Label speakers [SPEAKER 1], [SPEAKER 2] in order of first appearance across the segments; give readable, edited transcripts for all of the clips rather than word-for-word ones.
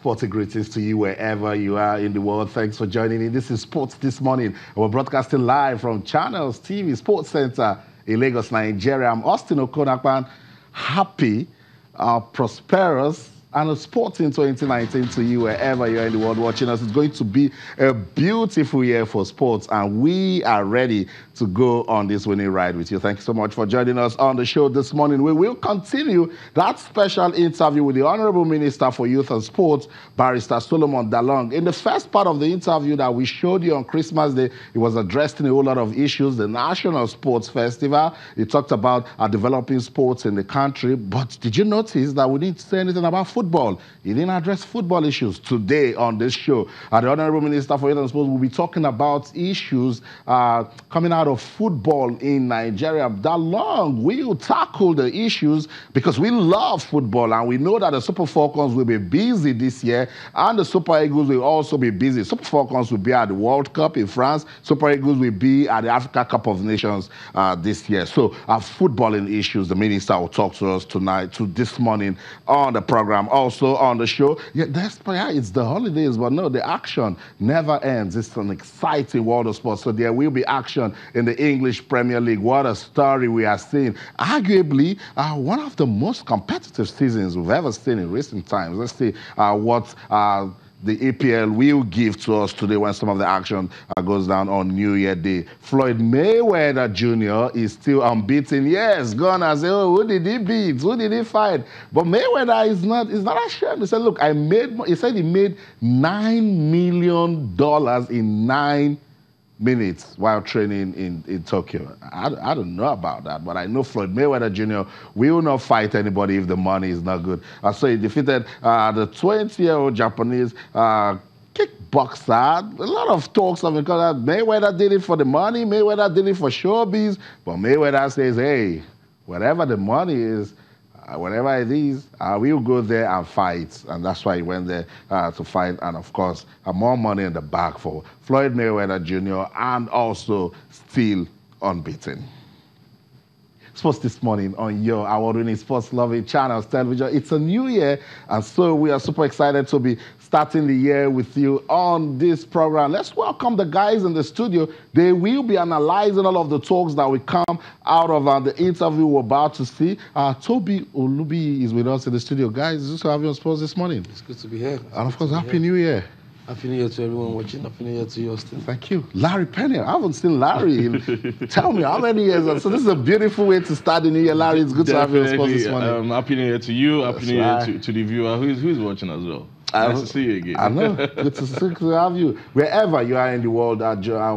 [SPEAKER 1] Sporty greetings to you wherever you are in the world. Thanks for joining in. This is Sports This Morning. We're broadcasting live from Channels TV Sports Center in Lagos, Nigeria. I'm Austin Okonakpan. Happy, prosperous, and a sporting 2019 to you wherever you are in the world watching us. It's going to be a beautiful year for sports, and we are ready to go on this winning ride with you. Thank you so much for joining us on the show this morning. We will continue that special interview with the Honorable Minister for Youth and Sports, Barrister Solomon Dalung. In the first part of the interview that we showed you on Christmas Day, he was addressing a whole lot of issues, the National Sports Festival. He talked about developing sports in the country, but did you notice that we didn't say anything about football? He didn't address football issues today on this show. The Honorable Minister for Youth and Sports will be talking about issues coming out of football in Nigeria. Dalung will tackle the issues because we love football and we know that the Super Falcons will be busy this year and the Super Eagles will also be busy. Super Falcons will be at the World Cup in France. Super Eagles will be at the Africa Cup of Nations this year. So footballing issues, the minister will talk to us tonight, this morning on the program. Also on the show, it's the holidays, but no, the action never ends. It's an exciting world of sports. So there will be action in the English Premier League. What a story we are seeing. Arguably, one of the most competitive seasons we've ever seen in recent times. Let's see what the EPL will give to us today when some of the action goes down on New Year Day. Floyd Mayweather Jr. is still unbeaten. Yes, gonna say, oh, who did he beat? Who did he fight? But Mayweather is not ashamed. He said, look, he said he made $9 million in 9 minutes while training in Tokyo. I don't know about that, but I know Floyd Mayweather Jr. will not fight anybody if the money is not good. So he defeated the 20-year-old Japanese kickboxer. A lot of talks of it because Mayweather did it for the money, Mayweather did it for showbiz, but Mayweather says, hey, whatever the money is, whatever it is, we'll go there and fight. And that's why he went there to fight. And of course, more money in the bag for Floyd Mayweather Jr. and also still unbeaten. Sports This Morning on your award-winning sports-loving Channels Television. It's a new year, and so we are super excited to be starting the year with you on this program. Let's welcome the guys in the studio. They will be analyzing all of the talks that will come out of the interview we're about to see. Toby Olubi is with us in the studio. Guys, it's good to have you on Sports This Morning.
[SPEAKER 2] It's good to be here.
[SPEAKER 1] And of course, Happy New Year.
[SPEAKER 2] Happy New Year to everyone watching. Happy New Year to you, Austin.
[SPEAKER 1] Thank you. Larry Penny. I haven't seen Larry in, tell me, how many years? So this is a beautiful way to start the new year. Larry, it's good to have you on Sports This Morning.
[SPEAKER 3] Happy New Year to you. Happy New Year to the viewer who's watching as well. Nice to see you again.
[SPEAKER 1] I know. Good to have you. Wherever you are in the world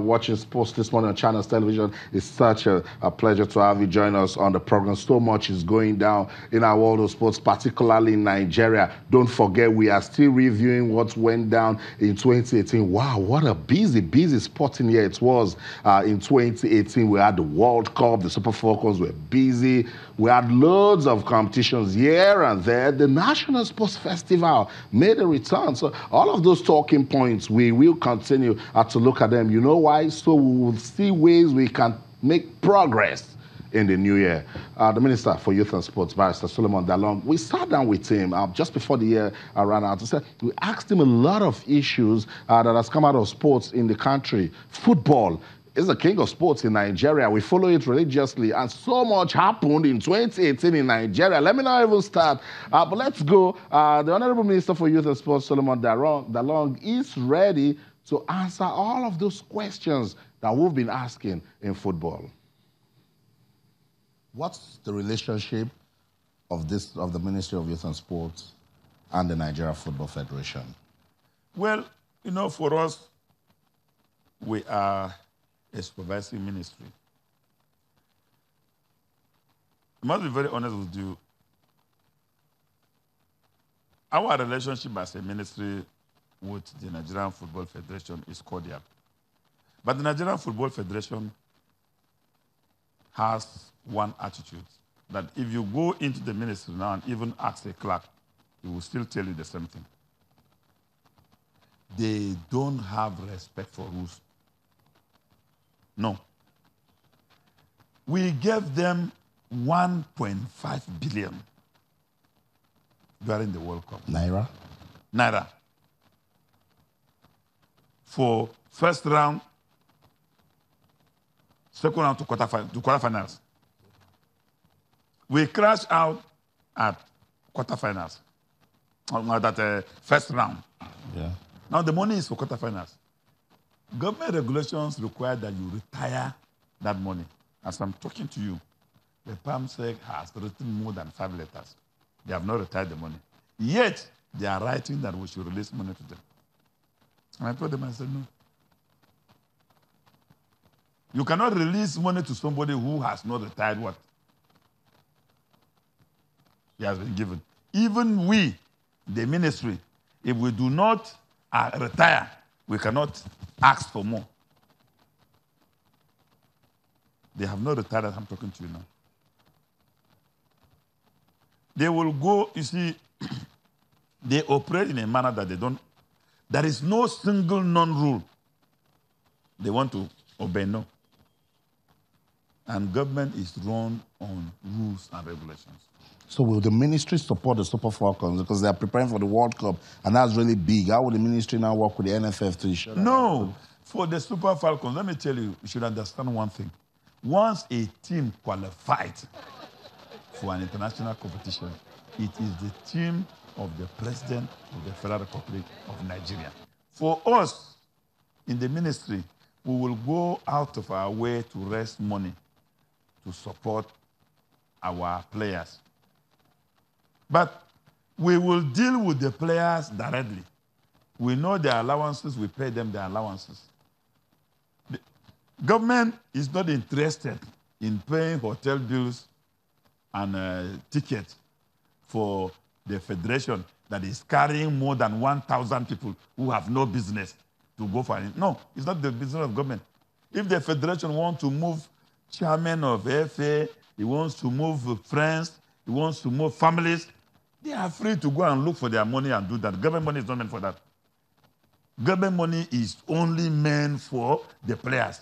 [SPEAKER 1] watching Sports This Morning on Channels Television, it's such a pleasure to have you join us on the program. So much is going down in our world of sports, particularly in Nigeria. Don't forget, we are still reviewing what went down in 2018. Wow, what a busy sporting year it was in 2018. We had the World Cup, the Super Falcons were busy. We had loads of competitions here and there. The National Sports Festival made a return. So all of those talking points, we will continue to look at them. You know why? So we will see ways we can make progress in the new year. The Minister for Youth and Sports, Barrister Solomon Dalung, we sat down with him just before the year ran out. We asked him a lot of issues that has come out of sports in the country. Football is the king of sports in Nigeria. We follow it religiously, and so much happened in 2018 in Nigeria. Let me not even start, but let's go. The Honorable Minister for Youth and Sports, Solomon Dalung, is ready to answer all of those questions that we've been asking in football. What's the relationship of the Ministry of Youth and Sports and the Nigeria Football Federation?
[SPEAKER 4] Well, you know, for us, we are a supervising ministry. I must be very honest with you. Our relationship as a ministry with the Nigerian Football Federation is cordial. But the Nigerian Football Federation has one attitude, that if you go into the ministry now and even ask a clerk, he will still tell you the same thing. They don't have respect for rules. No. We gave them 1.5 billion during the World Cup.
[SPEAKER 1] Naira?
[SPEAKER 4] naira for first round, second round to quarterfinals. We crashed out at quarterfinals, that first round.
[SPEAKER 1] Yeah.
[SPEAKER 4] Now the money is for quarterfinals. Government regulations require that you retire that money. As I'm talking to you, the PAMSEC has written more than 5 letters. They have not retired the money. Yet, they are writing that we should release money to them. And I told them, I said, no. You cannot release money to somebody who has not retired what he has been given. Even we, the ministry, if we do not retire, we cannot ask for more. They have not retired as I'm talking to you now. They will go, you see, they operate in a manner that they don't, there is no single non-rule they want to obey, no. And government is run on rules and regulations.
[SPEAKER 1] So will the ministry support the Super Falcons because they are preparing for the World Cup and that's really big? How will the ministry now work with the NFF to ensure that?
[SPEAKER 4] No, for the Super Falcons, let me tell you, you should understand one thing. Once a team qualified for an international competition, it is the team of the President of the Federal Republic of Nigeria. For us, in the ministry, we will go out of our way to raise money to support our players. But we will deal with the players directly. We know their allowances, we pay them their allowances. The government is not interested in paying hotel bills and tickets for the federation that is carrying more than 1,000 people who have no business to go for it. No, it's not the business of government. If the federation wants to move chairman of FA, he wants to move friends, he wants to move families, they are free to go and look for their money and do that. Government money is not meant for that. Government money is only meant for the players.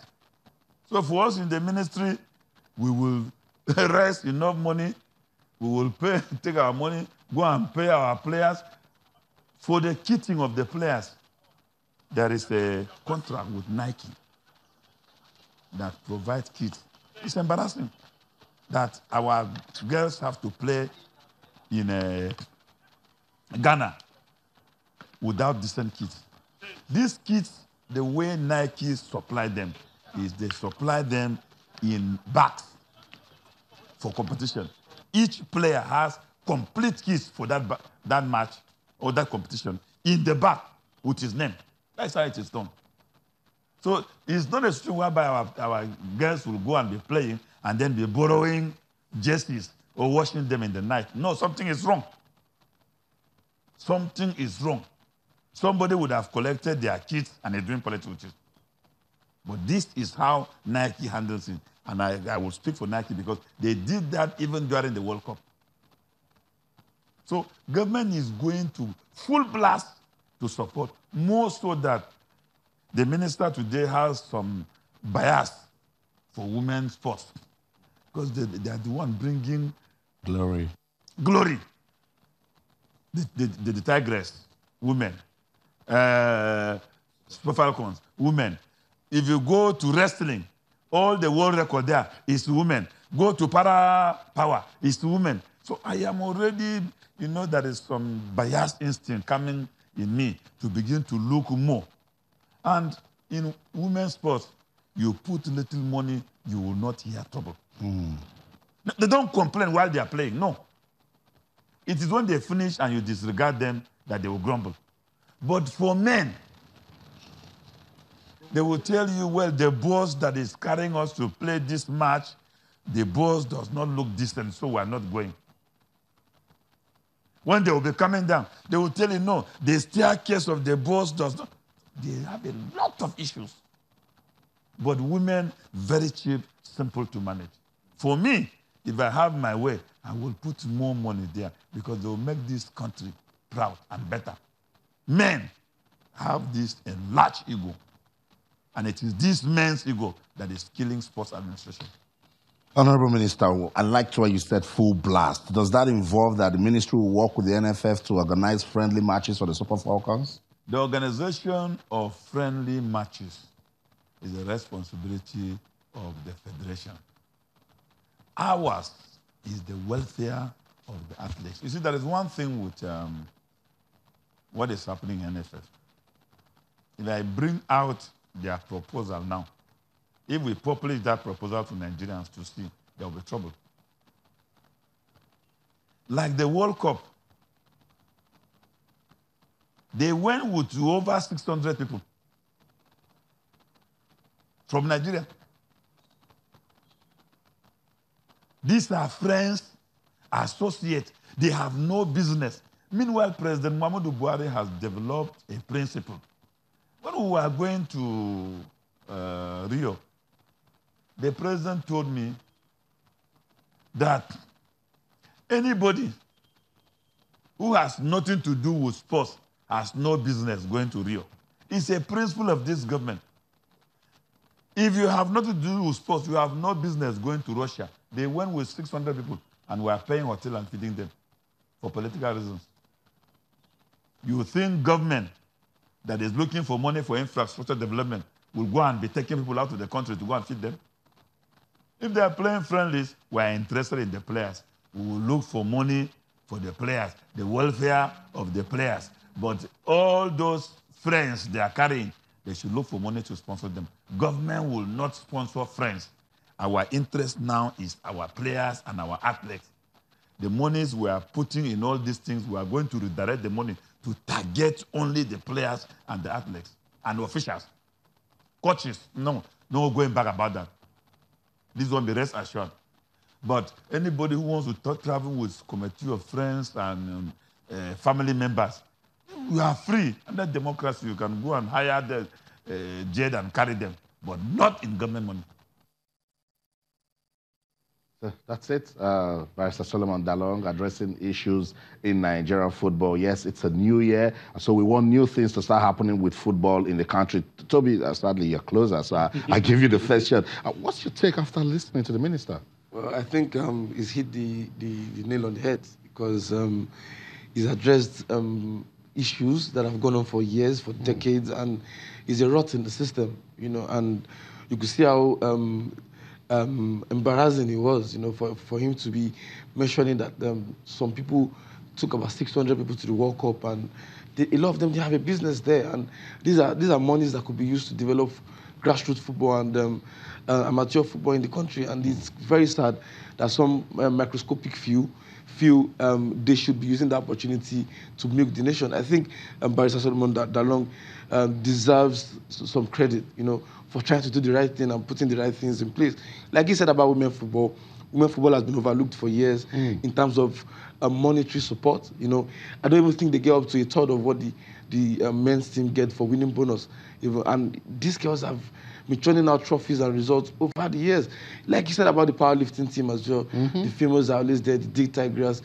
[SPEAKER 4] So for us in the ministry, we will raise enough money, we will pay, take our money, go and pay our players. For the kitting of the players, there is a contract with Nike that provides kits. It's embarrassing that our girls have to play in Ghana without decent kits. These kits, the way Nike supply them is they supply them in bags for competition. Each player has complete kits for that match or that competition in the bag with his name. That's how it is done. So it's not a situation whereby our girls will go and be playing and then be borrowing jerseys or washing them in the night. No, something is wrong. Something is wrong. Somebody would have collected their kits and is doing politics with it. But this is how Nike handles it. And I will speak for Nike because they did that even during the World Cup. So government is going to full blast to support, more so that the minister today has some bias for women's sports because they are the one bringing
[SPEAKER 1] Glory.
[SPEAKER 4] The Tigress, women. Super Falcons, women. If you go to wrestling, all the world record there is women. Go to para power, it's women. So I am already, there is some biased instinct coming in me to begin to look more. And in women's sports, you put little money, you will not hear trouble. They don't complain while they are playing, no. It is when they finish and you disregard them that they will grumble. But for men, they will tell you, well, the boss that is carrying us to play this match, the boss does not look decent, so we are not going. When they will be coming down, they will tell you, no, the staircase of the boss does not. They have a lot of issues. But women, very cheap, simple to manage. For me, if I have my way, I will put more money there because they will make this country proud and better. Men have this enlarged ego. And it is this men's ego that is killing sports administration.
[SPEAKER 1] Honorable Minister, I liked what you said, full blast. Does that involve that the ministry will work with the NFF to organize friendly matches for the Super Falcons?
[SPEAKER 4] The organization of friendly matches is the responsibility of the federation. Ours is the welfare of the athletes. You see, there is one thing with what is happening in NFF. If I bring out their proposal now, if we publish that proposal to Nigerians to see, there will be trouble. Like the World Cup, they went with over 600 people from Nigeria. These are friends, associates. They have no business. Meanwhile, President Muhammadu Buhari has developed a principle. When we were going to Rio, the president told me that anybody who has nothing to do with sports has no business going to Rio. It's a principle of this government. If you have nothing to do with sports, you have no business going to Russia. They went with 600 people and were paying hotel and feeding them for political reasons. You think government that is looking for money for infrastructure development will go and be taking people out of the country to go and feed them? If they are playing friendlies, we are interested in the players. We will look for money for the players, the welfare of the players. But all those friends they are carrying, they should look for money to sponsor them. Government will not sponsor friends. Our interest now is our players and our athletes. The monies we are putting in all these things, we are going to redirect the money to target only the players and the athletes and the officials. Coaches, no going back about that. This won't be rest assured. But anybody who wants to travel with committee of friends and family members, you are free. Under democracy, you can go and hire the jet and carry them, but not in government money.
[SPEAKER 1] That's it. Barrister Solomon Dalung addressing issues in Nigerian football. Yes, it's a new year, so we want new things to start happening with football in the country. Toby, sadly, you're closer, so I give you the first shot. What's your take after listening to the minister?
[SPEAKER 2] Well, I think he's hit the nail on the head because he's addressed issues that have gone on for years, for decades, and is a rot in the system, and you could see how embarrassing it was, for him to be mentioning that some people took about 600 people to the World Cup, and a lot of them, they have a business there, and these are monies that could be used to develop grassroots football and amateur football in the country, and it's very sad that some microscopic few feel they should be using the opportunity to milk the nation. I think Barrister Solomon Dalung deserves some credit, for trying to do the right thing and putting the right things in place. Like he said about women football has been overlooked for years in terms of monetary support. I don't even think they get up to a third of what the men's team get for winning bonus. And these girls have been churning out trophies and results over the years. Like you said about the powerlifting team as well. The females are always there, the D-Tigress,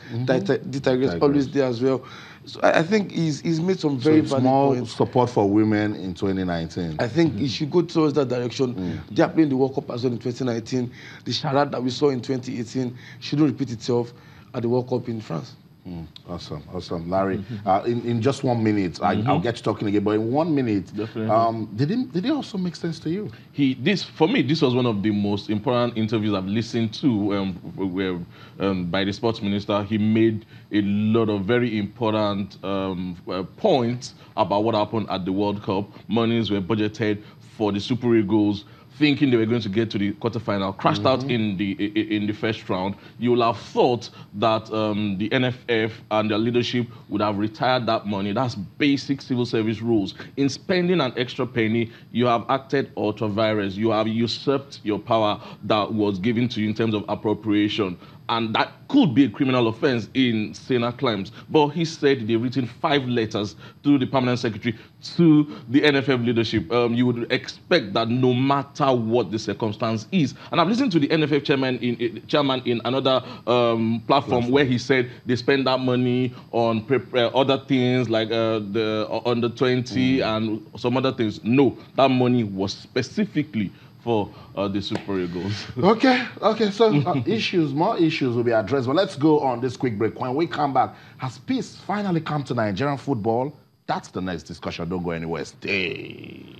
[SPEAKER 2] always there as well. So I think he's made some very valid points.
[SPEAKER 1] Support for women in 2019.
[SPEAKER 2] I think he should go towards that direction. They are playing the World Cup as well in 2019. The charade that we saw in 2018 shouldn't repeat itself at the World Cup in France.
[SPEAKER 1] Awesome. Larry, in just 1 minute, I'll get you talking again, but in 1 minute, did it also make sense to you?
[SPEAKER 3] For me, this was one of the most important interviews I've listened to where, by the sports minister. He made a lot of very important points about what happened at the World Cup. Monies were budgeted for the Super Eagles, thinking they were going to get to the quarterfinal, crashed out in the first round. You will have thought that the NFF and their leadership would have retired that money. That's basic civil service rules. In spending an extra penny, you have acted ultra vires. You have usurped your power that was given to you in terms of appropriation. And that could be a criminal offense in Senate claims. But he said they've written 5 letters to the permanent secretary, to the NFF leadership. You would expect that no matter what the circumstance is. And I've listened to the NFF chairman in another platform where he said they spend that money on other things like the under 20 and some other things. No, that money was specifically for the Super Eagles.
[SPEAKER 1] Okay, so more issues will be addressed. But let's go on this quick break. When we come back, has peace finally come to Nigerian football? That's the next discussion. Don't go anywhere. Stay.